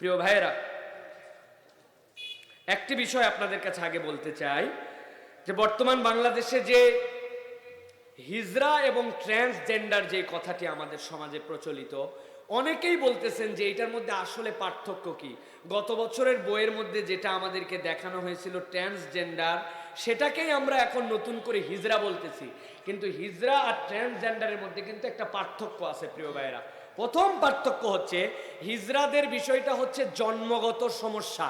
প্রিয় ভাইয়েরা, একটি বিষয় আপনাদের কাছে আগে বলতে চাই যে বর্তমান বাংলাদেশে যে হিজরা এবং ট্রান্সজেন্ডার যে কথাটি আমাদের সমাজে প্রচলিত, অনেকেই বলতেছেন যে এটার মধ্যে আসলে পার্থক্য কি। গত বছরের বইয়ের মধ্যে যেটা আমাদেরকে দেখানো হয়েছিল ট্রান্সজেন্ডার, সেটাকেই আমরা এখন নতুন করে হিজরা বলতেছি। কিন্তু হিজরা আর ট্রান্সজেন্ডারের মধ্যে কিন্তু একটা পার্থক্য আছে প্রিয় ভাইয়েরা। প্রথম পার্থক্য হচ্ছে, হিজরাদের বিষয়টা হচ্ছে জন্মগত সমস্যা।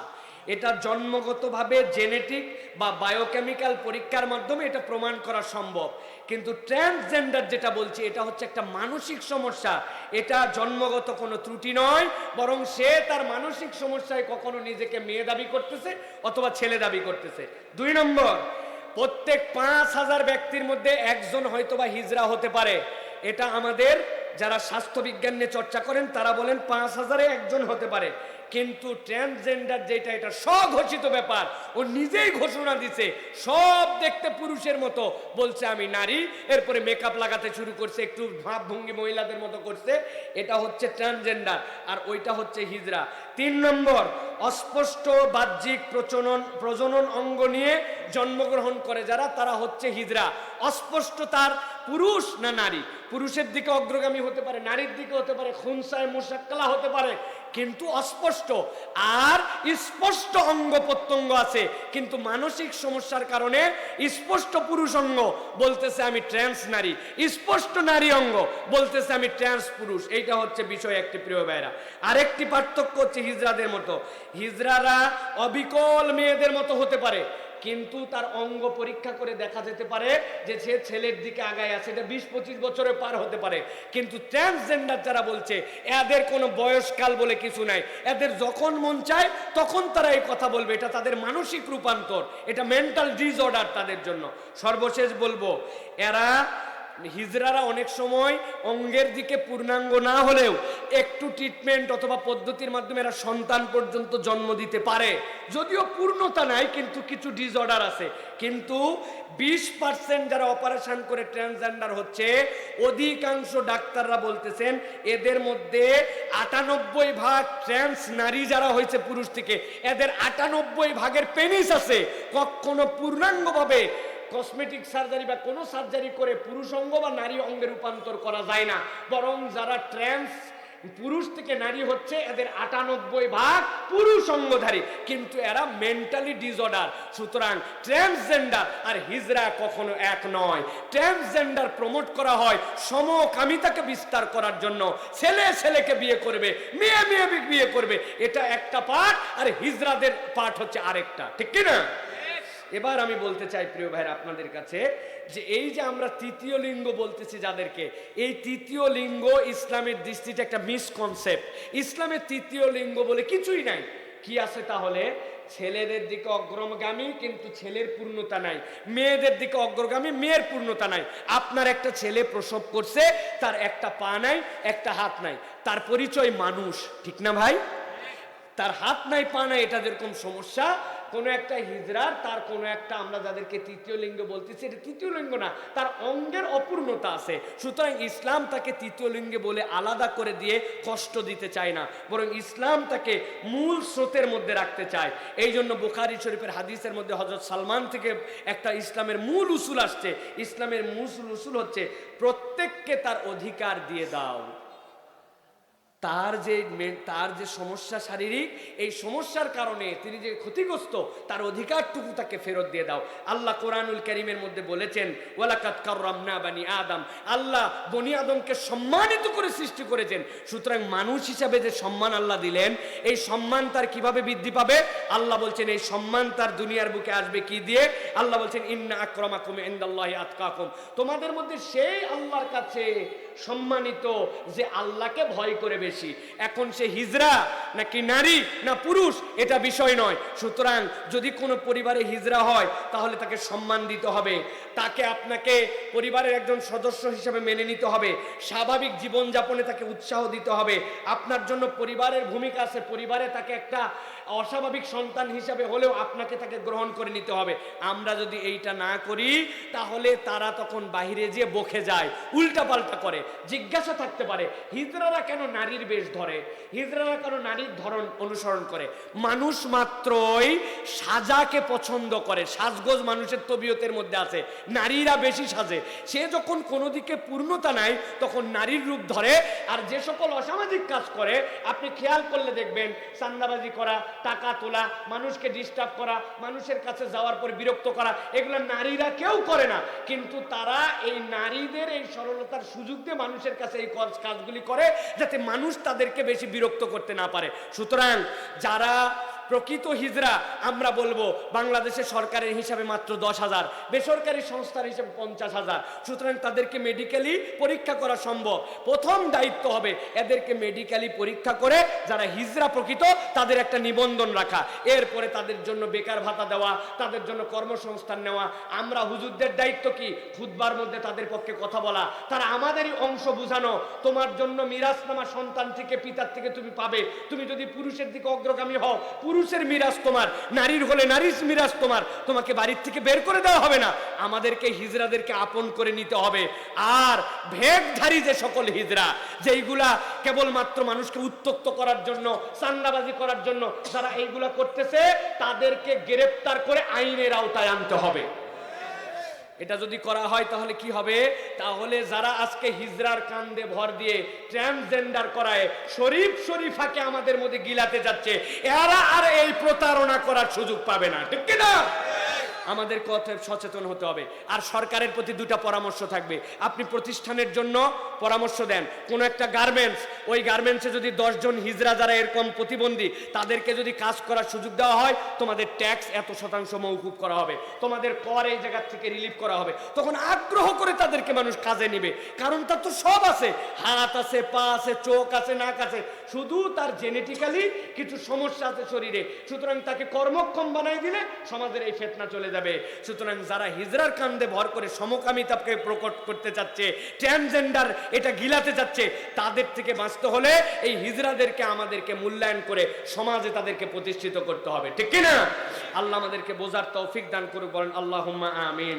এটা জন্মগতভাবে জেনেটিক বা বায়োকেমিক্যাল পরীক্ষার মাধ্যমে এটা প্রমাণ করা সম্ভব। কিন্তু ট্রান্সজেন্ডার যেটা বলছি, এটা হচ্ছে একটা মানসিক সমস্যা। এটা জন্মগত কোনো ত্রুটি নয়, বরং সে তার মানসিক সমস্যায় কখনো নিজেকে মেয়ে দাবি করতেছে অথবা ছেলে দাবি করতেছে। 2 নম্বর, প্রত্যেক 5,000 ব্যক্তির মধ্যে একজন হয়তোবা হিজরা হতে পারে। এটা আমাদের যারা স্বাস্থ্যবিজ্ঞান নিয়ে চর্চা করেন তারা বলেন 5,000-এ একজন হতে পারে। কিন্তু ট্রান্সজেন্ডার যেটা, এটা স্বঘোষিত ব্যাপার। ও নিজেই ঘোষণা দিছে, সব দেখতে পুরুষের মতো, বলছে আমি নারী, এরপরে মেকআপ লাগাতে শুরু করছে, একটু ভাবভঙ্গি মহিলাদের মতো করছে। এটা হচ্ছে ট্রান্সজেন্ডার, আর ওইটা হচ্ছে হিজরা। 3 নম্বর, অস্পষ্ট বাহ্যিক প্রজনন অঙ্গ নিয়ে জন্মগ্রহণ করে যারা, তারা হচ্ছে হিজরা। অস্পষ্ট তার পুরুষ না নারী, পুরুষের দিকে অগ্রগামী হতে পারে, নারীর দিকে হতে পারে, খুনসায় মুশাক্কালা হতে পারে, কিন্তু অস্পষ্ট। আর স্পষ্ট অঙ্গ প্রত্যঙ্গ আছে, কিন্তু মানসিক সমস্যার কারণে স্পষ্ট পুরুষ অঙ্গ বলতেছে আমি ট্রান্স নারী, স্পষ্ট নারী অঙ্গ বলতেছে আমি ট্রান্স পুরুষ। এইটা হচ্ছে বিষয় একটি প্রিয় ভাইরা। আরেকটি পার্থক্য হচ্ছে হিজরাদের মতো, হিজরারা অবিকল মেয়েদের মতো হতে পারে, কিন্তু তার অঙ্গ পরীক্ষা করে দেখা যেতে পারে যে সে ছেলের দিকে আগায় আছে। এটা 20-25 বছরে পার হতে পারে। কিন্তু ট্রান্সজেন্ডার যারা বলছে, এদের কোনো বয়সকাল বলে কিছু নাই, এদের যখন মন চায় তখন তারা এই কথা বলবে। এটা তাদের মানসিক রূপান্তর, এটা মেন্টাল ডিসঅর্ডার তাদের জন্য। সর্বশেষ বলবো, হিজরারা অনেক সময় অঙ্গের দিকে পূর্ণাঙ্গ না হলেও একটু ট্রিটমেন্ট অথবা পদ্ধতির মাধ্যমে এরা সন্তান পর্যন্ত জন্ম দিতে পারে। যদিও পূর্ণতা নাই, কিন্তু কিছু ডিসঅর্ডার আছে। কিন্তু 20% যারা অপারেশন করে ট্রান্সজেন্ডার হচ্ছে, অধিকাংশ ডাক্তাররা বলতেছেন এদের মধ্যে 98 ভাগ ট্রান্স নারী যারা হয়েছে পুরুষ থেকে, এদের 98 ভাগের পেনিস আছে। কখনো পূর্ণাঙ্গভাবে কসমেটিক সার্জারি বা কোনো সার্জারি করে পুরুষ অঙ্গ বা নারী অঙ্গে রূপান্তর করা যায় না। বরং যারা ট্রান্স পুরুষ থেকে নারী হচ্ছে, এদের 98 ভাগ পুরুষ অঙ্গধারী, কিন্তু এরা মেন্টালি ডিসঅর্ডার। সুতরাং ট্রান্সজেন্ডার আর হিজরা কখনো এক নয়। ট্রান্সজেন্ডার প্রমোট করা হয় সমকামিতাকে বিস্তার করার জন্য, ছেলে ছেলেকে বিয়ে করবে, মেয়ে মেয়ে বিয়ে করবে, এটা একটা পার্ট, আর হিজরাদের পার্ট হচ্ছে আরেকটা। ঠিক কি না? এবার আমি বলতে চাই প্রিয় ভাইরা আপনাদের কাছে, যে এই যে আমরা তৃতীয় লিঙ্গ বলতেছি যাদেরকে, এই তৃতীয় লিঙ্গ ইসলামের দৃষ্টিতে একটা মিসকনসেপ্ট। ইসলামের তৃতীয় লিঙ্গ বলে কিছুই নাই। কি আছে তাহলে? ছেলেদের দিকে অগ্রগামী কিন্তু ছেলের পূর্ণতা নাই, মেয়েদের দিকে অগ্রগামী মেয়ের পূর্ণতা নাই। আপনার একটা ছেলে প্রসব করছে, তার একটা পা নাই, একটা হাত নাই, তার পরিচয় মানুষ। ঠিক না ভাই? তার হাত নাই, পা নাই, এটা যেরকম সমস্যা, কোনো একটা হিজরার তার কোনো একটা, আমরা যাদেরকে তৃতীয় লিঙ্গ বলতেছি, এটা তৃতীয় লিঙ্গ না, তার অঙ্গের অপূর্ণতা আছে। সুতরাং ইসলাম তাকে তৃতীয় লিঙ্গে বলে আলাদা করে দিয়ে কষ্ট দিতে চায় না, বরং ইসলাম তাকে মূল স্রোতের মধ্যে রাখতে চায়। এই জন্য বুখারী শরীফের হাদিসের মধ্যে হযরত সালমান থেকে একটা ইসলামের মূল উসুল আসছে। ইসলামের মূল উসুল হচ্ছে, প্রত্যেককে তার অধিকার দিয়ে দাও। তার যে সমস্যা শারীরিক, এই সমস্যার কারণে তিনি যে ক্ষতিগ্রস্ত, তার অধিকারটুকু তাকে ফেরত দিয়ে দাও। আল্লাহ কোরআনুল কারীমের মধ্যে বলেছেন, ওয়ালাকাদ কাররামনা বানি আদম, আল্লাহ বনি আদমকে সম্মানিত করে সৃষ্টি করেছেন। সুতরাং মানুষ হিসাবে যে সম্মান আল্লাহ দিলেন, এই সম্মান তার কিভাবে বৃদ্ধি পাবে? আল্লাহ বলছেন এই সম্মান তার দুনিয়ার বুকে আসবে কি দিয়ে? আল্লাহ বলছেন, ইন্না আকরামাকুম ইনদাল্লাহি আতকাকুম, তোমাদের মধ্যে সেই আল্লাহর কাছে সম্মানিত যে আল্লাহকে ভয় করে বেশি। এখন সে হিজরা নাকি নারী না পুরুষ, এটা বিষয় নয়। সুতরাং যদি কোনো পরিবারে হিজরা হয়, তাহলে তাকে সম্মান দিতে হবে, তাকে আপনাকে পরিবারের একজন সদস্য হিসেবে মেনে নিতে হবে, স্বাভাবিক জীবনযাপনে তাকে উৎসাহ দিতে হবে। আপনার জন্য পরিবারের ভূমিকা আছে, পরিবারে তাকে একটা অস্বাভাবিক সন্তান হিসাবে হলেও আপনাকে তাকে গ্রহণ করে নিতে হবে। আমরা যদি এইটা না করি, তাহলে তারা তখন বাহিরে যেয়ে বকে যায়, উল্টা পাল্টা করে। জিজ্ঞাসা থাকতে পারে, হিজড়ারা কেন নারীর বেশ ধরে, হিজড়ারা কেন নারীর ধরন অনুসরণ করে? মানুষ মাত্রই সাজাকে পছন্দ করে, সাজগোজ মানুষের তবিয়তের মধ্যে আছে, নারীরা বেশি সাজে। সে যখন কোনো দিকে পূর্ণতা নাই তখন নারীর রূপ ধরে। আর যে সকল অসামাজিক কাজ করে আপনি খেয়াল করলে দেখবেন, চান্দাবাজি করা, টাকা তোলা, মানুষকে ডিস্টার্ব করা, মানুষের কাছে যাওয়ার পর বিরক্ত করা, এগুলো নারীরা কেউ করে না, কিন্তু তারা এই নারীদের এই সরলতার সুযোগ দিয়ে মানুষের কাছে এই কাজগুলি করে যাতে মানুষ তাদেরকে বেশি বিরক্ত করতে না পারে। সুতরাং যারা প্রকৃত হিজড়া, আমরা বলবো বাংলাদেশের সরকারের হিসাবে মাত্র 10,000, বেসরকারি সংস্থার হিসাবে 50,000। সুতরাং তাদেরকে মেডিকেলি পরীক্ষা করা সম্ভব। প্রথম দায়িত্ব হবে এদেরকে মেডিকেলি পরীক্ষা করে যারা হিজড়া প্রকৃত তাদের একটা নিবন্ধন রাখা, এরপরে তাদের জন্য বেকার ভাতা দেওয়া, তাদের জন্য কর্মসংস্থান নেওয়া। আমরা হুজুরদের দায়িত্ব কি? খুতবার মধ্যে তাদের পক্ষে কথা বলা, তারা আমাদেরই অংশ বুঝানো, তোমার জন্য মিরাসনামা সন্তান থেকে, পিতার থেকে তুমি পাবে। তুমি যদি পুরুষের দিকে অগ্রগামী হও, পুরুষের মিরাস তোমার, নারীর হলে নারীর মিরাস তোমার, তোমাকে বাড়ির থেকে বের করে দেওয়া হবে না। আমাদেরকে হিজড়াদেরকে আপন করে নিতে হবে। আর ভেগধারী যে সকল হিজড়া, যেইগুলা কেবলমাত্র মানুষকে উত্তক্ত করার জন্য, চান্দাবাজি করার জন্য যারা এইগুলা করতেছে, তাদেরকে গ্রেফতার করে আইনের আওতায় আনতে হবে। এটা যদি করা হয় তাহলে কি হবে? তাহলে যারা আজকে হিজড়ার কান্দে ভর দিয়ে ট্রান্সজেন্ডার করায় শরীফ শরীফাকে আমাদের মধ্যে গিলাতে যাচ্ছে, এরা আর এই প্রতারণা করার সুযোগ পাবে না, ঠিক কি না? আমাদের কথা সচেতন হতে হবে। আর সরকারের প্রতি দুটা পরামর্শ থাকবে। আপনি প্রতিষ্ঠানের জন্য পরামর্শ দেন, কোন একটা গার্মেন্টস, ওই গার্মেন্টসে যদি 10 জন হিজড়া যারা এরকম প্রতিবন্ধী, তাদেরকে যদি কাজ করার সুযোগ দেওয়া হয়, তোমাদের ট্যাক্স এত% মওকুফ করা হবে, তোমাদের কর এই জায়গা থেকে রিলিফ করা হবে। তখন আগ্রহ করে তাদেরকে মানুষ কাজে নিবে, কারণ তার তো সব আছে, হাত আছে, পা আছে, চোখ আছে, নাক আছে, শুধু তার জেনেটিক্যালি কিছু সমস্যা আছে শরীরে। সুতরাং তাকে কর্মক্ষম বানাই দিলে সমাজের এই ফিতনা চলে যাবে। সুতরাং যারা হিজড়ার কান্দে ভর করে সমকামিতাকে প্রকট করতে চাচ্ছে, ট্রান্সজেন্ডার এটা গিলাতে চাচ্ছে, তাদের থেকে বাঁচতে হলে এই হিজড়াদেরকে আমাদেরকে মূল্যায়ন করে সমাজে তাদেরকে প্রতিষ্ঠিত করতে হবে, ঠিক কি না? আল্লাহ আমাদেরকে বোঝার তৌফিক দান করুক, বলেন আল্লাহুম্মা আমিন।